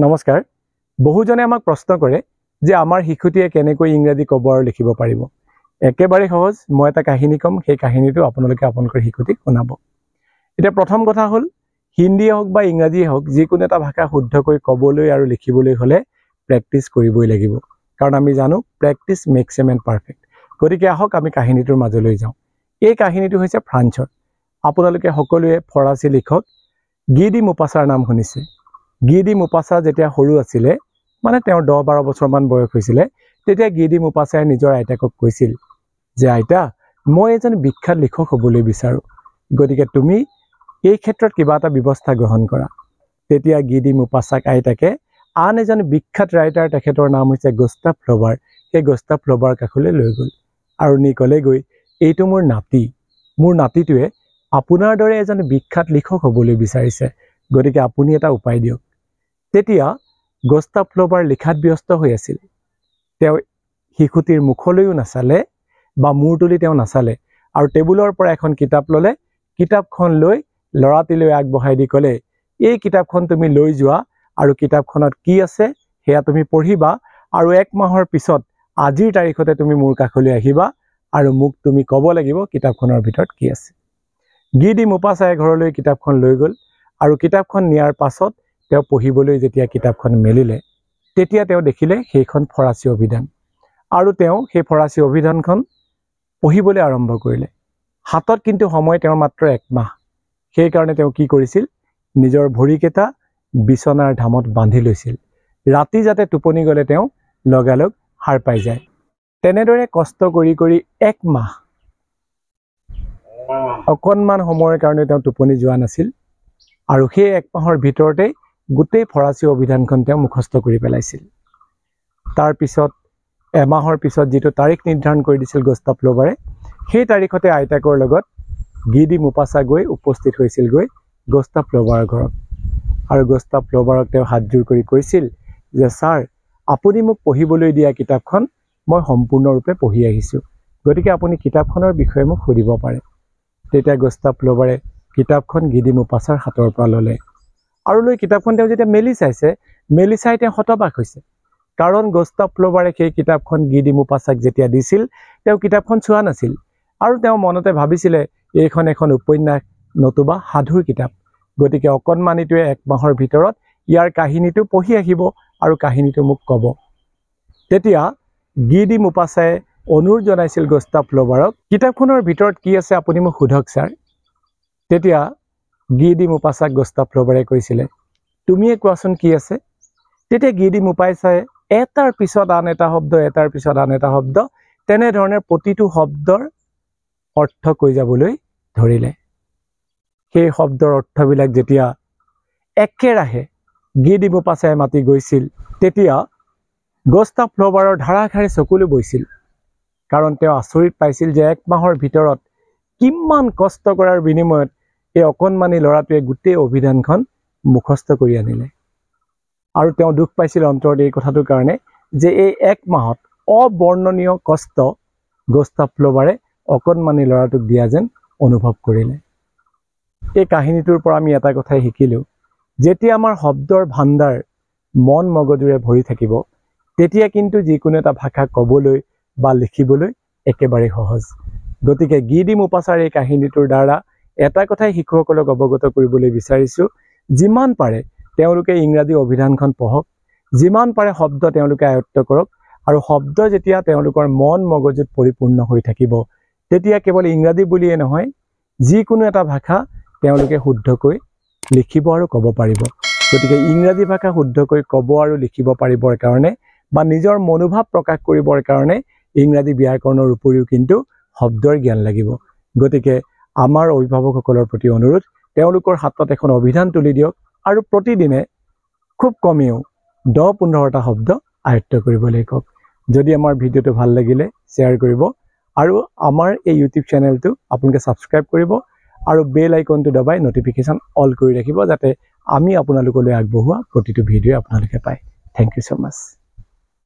নমস্কাৰ বহুজনে আমাক প্ৰশ্ন কৰে যে আমাৰ শিশুটিয়ে কেনেকৈ ইংৰাজী ক'ব আৰু লিখিব পাৰিব একেবাৰে সহজ মই এটা কাহিনী কম সেই কাহিনীটো আপোনালোকে আপোনালোকৰ শিশুটিক শুনাব এটা প্ৰথম কথা হ'ল হিন্দী হোক বা ইংৰাজী হোক যিকোনো এটা ভাষা শুদ্ধকৈ ক'বলৈ আৰু লিখিবলৈ হলে প্ৰেক্টিস কৰিবই লাগিব কাৰণ আমি জানো practice max a man perfect গতিকে আহক আমি কাহিনীটোৰ মাজলৈ যাওঁ এই কাহিনীটো হৈছে ফ্ৰান্সৰ আপোনালোকে সকলোৱে ফৰাচী লিখক গি ডি মোপাছাৰ নাম শুনিছে গি ডি মোপাছা যেতিয়া সৰু আছিলে মানে তেওঁৰ 10-12 বছৰমান বয়স হৈছিলে তেতিয়া গি ডি মোপাছাই নিজৰ আইতাকক কৈছিল যে আইতা মই এজন বিখ্যাত লিখক হ'বলৈ বিচাৰো গতিকে তুমি এই ক্ষেত্ৰত কিবা এটা ব্যৱস্থা গ্ৰহণ কৰা তেতিয়া গি ডি মোপাছাক আইতাকে আন এজন বিখ্যাত ৰাইটাৰ তেখেতৰ নাম হৈছে গুস্তাভ ফ্লবাৰ সেই গুস্তাভ ফ্লবাৰ কাষলৈ লৈ গ'ল আৰু নিকলে গৈ এইটো মোৰ নাতিটোৱে আপোনাৰ দৰে এজন বিখ্যাত লিখক হ'বলৈ বিচাৰিছে গতিকে আপুনি এটা উপায় দিয়ক তেতিয়া গুস্তাভ ফ্লবাৰ লিখাত ব্যস্ত হৈ আছিল তেওঁ শিশুটিৰ মুখলৈও নাচালে বা মূৰ তুলি তেওঁ নাচালে আৰু টেবুলৰ পৰা এখন কিতাপ ললে কিতাপখন লৈ লৰাটিলৈ আগবঢ়াই দি কলে এই কিতাপখন তুমি লৈ যোৱা আৰু কিতাপখনত কি আছে হেয়া তুমি পঢ়িবা আৰু এক মাহৰ পিছত আজিৰ তাৰিখতে তুমি মোৰ কাষলৈ আহিবা আৰু মোক তুমি ক'ব লাগিব কিতাপখনৰ ভিতৰত কি আছে গি ডি মোপাছাই ঘৰলৈ কিতাপখন লৈ গ'ল আৰু কিতাপখন নিয়াৰ পাছত তেওঁ পঢ়িবলৈ যেতিয়া কিতাপখন মেলিলে তেতিয়া তেওঁ দেখিলে সেইখন ফৰাচী অভিধান আৰু তেওঁ সেই ফৰাচী অভিধানখন পঢ়িবলৈ আৰম্ভ কৰিলে হাতত কিন্তু সময় তেওঁৰ মাত্ৰ এক মাহ সেই কাৰণে তেওঁ কি কৰিছিল নিজৰ ভৰিকেটা বিছনাৰ ধামত বান্ধি লৈছিল ৰাতি যাতে টোপনি গলে তেওঁ লগালগ হাৰ পাই যায় তেনেদৰে কষ্ট কৰি কৰি এক মাহ অকণমান সময়ৰ কাৰণে তেওঁ টোপনি যোৱা নাছিল আৰু সেই এক মাহৰ ভিতৰতে গোটেই ফৰাচী অভিধানখন তেওঁ মুখস্থ কৰি পেলাইছিল তাৰ পিছত এমাহৰ পিছত যেটো তাৰিখ নিৰ্ধাৰণ কৰি দিছিল গুস্তাভ ফ্লবাৰে সেই তাৰিখতে আইতাকৰ লগত গি ডি মোপাছা গৈ উপস্থিত হৈছিল গৈ গুস্তাভ ফ্লবাৰৰ ঘৰত আৰু গুস্তাভ ফ্লবাৰক তেওঁ হাতজোৰ কৰি কৈছিল যে স্যাৰ আপুনি মোক পঢ়িবলৈ দিয়া কিতাপখন মই সম্পূৰ্ণৰূপে পঢ়ি আহিছো গতিকে আপুনি কিতাপখনৰ বিষয়ে মোক সুধিব পাৰে তেতিয়া গুস্তাভ ফ্লবাৰে কিতাপখন গি ডি মোপাছাৰ হাতৰ পৰা ললে আৰু লৈ কিতাপখন তেওঁ যেতিয়া মেলি চাই তেওঁ হতবাক হৈছে কাৰণ গুস্তাভ ফ্লবাৰে সেই কিতাপখন গি ডি মোপাছাক যেতিয়া দিছিল তেওঁ কিতাপখন চোৱা নাছিল আৰু তেওঁ মনতে ভাবিছিলে এইখন এখন উপন্যাস নতুবা সাধুৰ কিতাপ গতিকে অকণমানিটোৱে এক মাহৰ ভিতৰত ইয়াৰ কাহিনীটো পঢ়ি আহিব আৰু কাহিনীটো মোক ক'ব তেতিয়া গি ডি মোপাছাই অনুৰোধ জনাইছিল গুস্তাভ ফ্লবাৰক কিতাপখনৰ ভিতৰত কি আছে আপুনি মোক সোধক স্যাৰ তেতিয়া গি ডি মোপাছাক গুস্তাভ ফ্লবাৰে কৈছিলে তুমিয়ে কোৱাচোন কি আছে তেতিয়া গি ডি মোপাছাই এটাৰ পিছত আন এটা শব্দ তেনে ধৰণে প্ৰতিটো শব্দৰ অৰ্থ কৈ যাবলৈ ধৰিলে সেই শব্দৰ অৰ্থবিলাক যেতিয়া একেৰাহে গি ডি মোপাছাই মাতি গৈছিল তেতিয়া গুস্তাভ ফ্লবাৰৰ ধাৰাখাৰে চকুলো বৈছিল কাৰণ তেওঁ আচৰিত পাইছিল যে এক মাহৰ ভিতৰত কিমান কষ্ট কৰাৰ বিনিময়ত এই অকণমানি ল'ৰাটোৱে গোটেই অভিধানখন মুখস্থ কৰি আনিলে আৰু তেওঁ দুখ পাইছিল অন্তৰত এই কথাটোৰ কাৰণে যে এই এক মাহত অবৰ্ণনীয় কষ্ট গুস্তাভ ফ্লবাৰে অকণমানি ল'ৰাটোক দিয়া যেন অনুভৱ কৰিলে এই কাহিনীটোৰ পৰা আমি এটা কথাই শিকিলো যেতিয়া আমাৰ শব্দৰ ভাণ্ডাৰ মন মগজুৰে ভৰি থাকিব তেতিয়া কিন্তু যিকোনো এটা ভাষা ক'বলৈ বা লিখিবলৈ একেবাৰে সহজ গতিকে গি ডি মোপাছাৰ এই কাহিনীটোৰ দ্বাৰা এটা কথাই শিশুসকলক অৱগত কৰিবলৈ বিচাৰিছো যিমান পাৰে তেওঁলোকে ইংৰাজী অভিধানখন পঢ়ক যিমান পাৰে শব্দ তেওঁলোকে আয়ত্ত কৰক আৰু শব্দ যেতিয়া তেওঁলোকৰ মন মগজুত পৰিপূৰ্ণ হৈ থাকিব তেতিয়া কেৱল ইংৰাজী বুলিয়ে নহয় যিকোনো এটা ভাষা তেওঁলোকে শুদ্ধকৈ লিখিব আৰু ক'ব পাৰিব গতিকে ইংৰাজী ভাষা শুদ্ধকৈ ক'ব আৰু লিখিব পাৰিবৰ কাৰণে বা নিজৰ মনোভাৱ প্ৰকাশ কৰিবৰ কাৰণে ইংৰাজী ব্যাকৰণৰ উপৰিও কিন্তু শব্দৰ জ্ঞান লাগিব গতিকে আমাৰ অভিভাৱকসকলৰ প্ৰতি অনুৰোধ তেওঁলোকৰ হাতত এখন অভিধান তুলি দিয়ক আৰু প্ৰতিদিনে খুব কমেও 10-15টা শব্দ আয়ত্ত কৰিবলৈ কওক যদি আমাৰ ভিডিঅ'টো ভাল লাগিলে শ্বেয়াৰ কৰিব আৰু আমাৰ এই ইউটিউব চেনেলটো আপোনালোকে সাবস্ক্ৰাইব কৰিব আৰু বেল আইকনটো দবাই নটিফিকেশন অল কৰি ৰাখিব যাতে আমি আপোনালোকলৈ আগবঢ়োৱা প্ৰতিটো ভিডিঅ' আপোনালোকে পায় থ্যাংক ইউ সো মাচ